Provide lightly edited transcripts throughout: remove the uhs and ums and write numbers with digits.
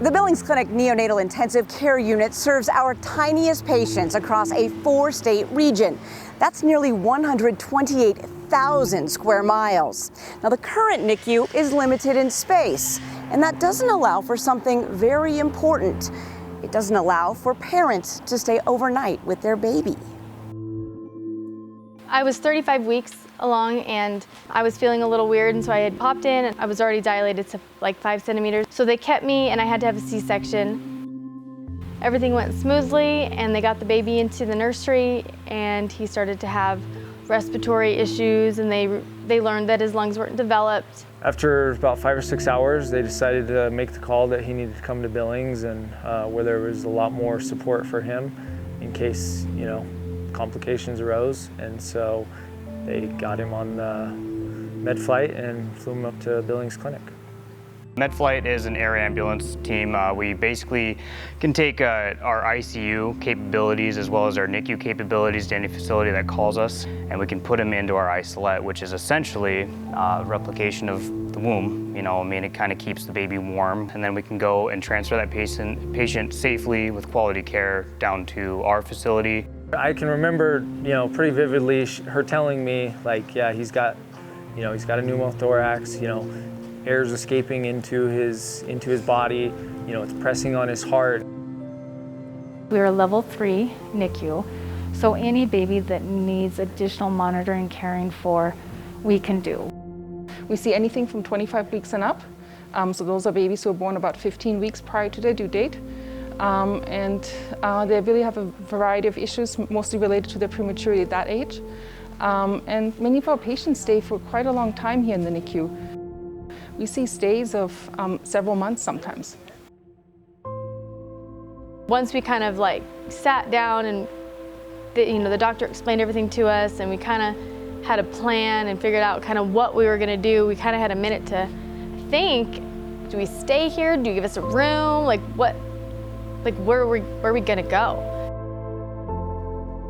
The Billings Clinic Neonatal Intensive Care Unit serves our tiniest patients across a 4-state region. That's nearly 128,000 square miles. Now, the current NICU is limited in space, and that doesn't allow for something very important. It doesn't allow for parents to stay overnight with their baby. I was 35 weeks along and I was feeling a little weird, and so I had popped in and I was already dilated to like 5 centimeters. So they kept me and I had to have a C-section. Everything went smoothly and they got the baby into the nursery and he started to have respiratory issues, and they learned that his lungs weren't developed. After about 5 or 6 hours, they decided to make the call that he needed to come to Billings, and where there was a lot more support for him in case, complications arose. And so they got him on the med flight and flew him up to Billings Clinic. MedFlight is an air ambulance team. We basically can take our ICU capabilities as well as our NICU capabilities to any facility that calls us, and we can put them into our isolette, which is essentially a replication of the womb. It kind of keeps the baby warm, and then we can go and transfer that patient safely with quality care down to our facility. I can remember, pretty vividly her telling me, yeah, he's got a pneumothorax, air's escaping into his body, it's pressing on his heart. We're a level 3 NICU, so any baby that needs additional monitoring, caring for, we can do. We see anything from 25 weeks and up, so those are babies who are born about 15 weeks prior to their due date. They really have a variety of issues, mostly related to their prematurity at that age. And many of our patients stay for quite a long time here in the NICU. We see stays of several months sometimes. Once we kind of sat down and the doctor explained everything to us, and we kind of had a plan and figured out kind of what we were going to do, we kind of had a minute to think, do we stay here? Do you give us a room? Where are we gonna go?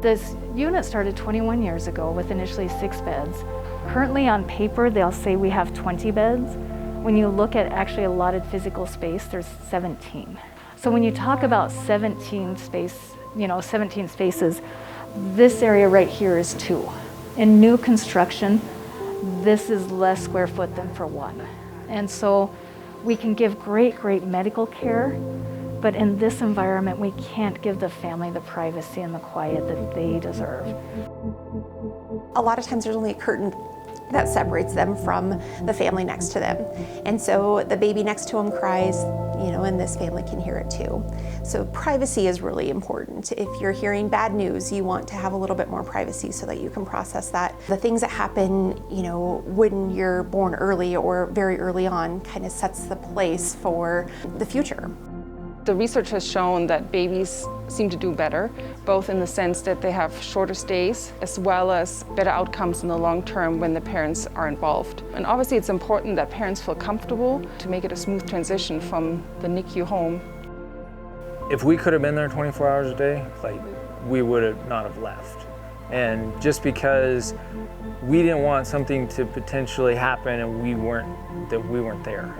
This unit started 21 years ago with initially 6 beds. Currently on paper, they'll say we have 20 beds. When you look at actually allotted physical space, there's 17. So when you talk about 17 spaces, this area right here is 2. In new construction, this is less square foot than for 1. And so we can give great medical care, but in this environment, we can't give the family the privacy and the quiet that they deserve. A lot of times there's only a curtain that separates them from the family next to them. And so the baby next to them cries, and this family can hear it too. So privacy is really important. If you're hearing bad news, you want to have a little bit more privacy so that you can process that. The things that happen, when you're born early or very early on kind of sets the place for the future. The research has shown that babies seem to do better, both in the sense that they have shorter stays as well as better outcomes in the long term when the parents are involved. And obviously it's important that parents feel comfortable to make it a smooth transition from the NICU home. If we could have been there 24 hours a day, we would not have left. And just because we didn't want something to potentially happen and we weren't there.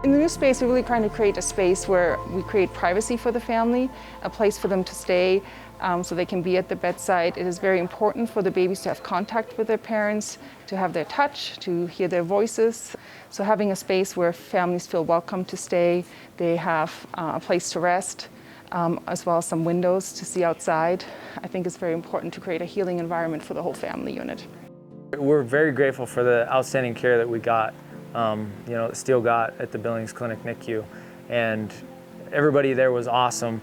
In the new space, we're really trying to create a space where we create privacy for the family, a place for them to stay so they can be at the bedside. It is very important for the babies to have contact with their parents, to have their touch, to hear their voices. So having a space where families feel welcome to stay, they have a place to rest, as well as some windows to see outside, I think is very important to create a healing environment for the whole family unit. We're very grateful for the outstanding care that we got. Still got at the Billings Clinic NICU, and everybody there was awesome.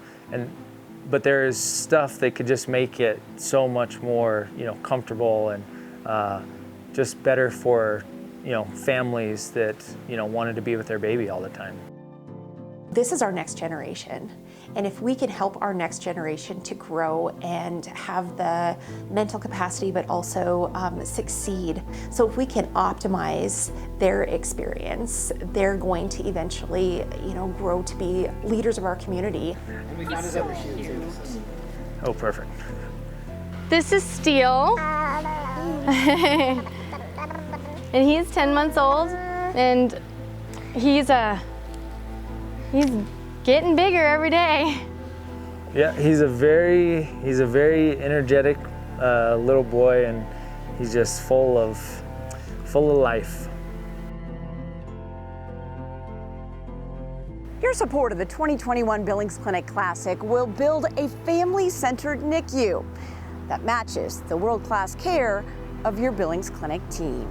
But there is stuff that could just make it so much more, comfortable and just better for, families that, wanted to be with their baby all the time. This is our next generation. And if we can help our next generation to grow and have the mental capacity, but also succeed. So if we can optimize their experience, they're going to eventually, grow to be leaders of our community. Oh, perfect. This is Steele. And he's 10 months old, and he's He's getting bigger every day. Yeah, he's a very energetic little boy, and he's just full of life. Your support of the 2021 Billings Clinic Classic will build a family-centered NICU that matches the world-class care of your Billings Clinic team.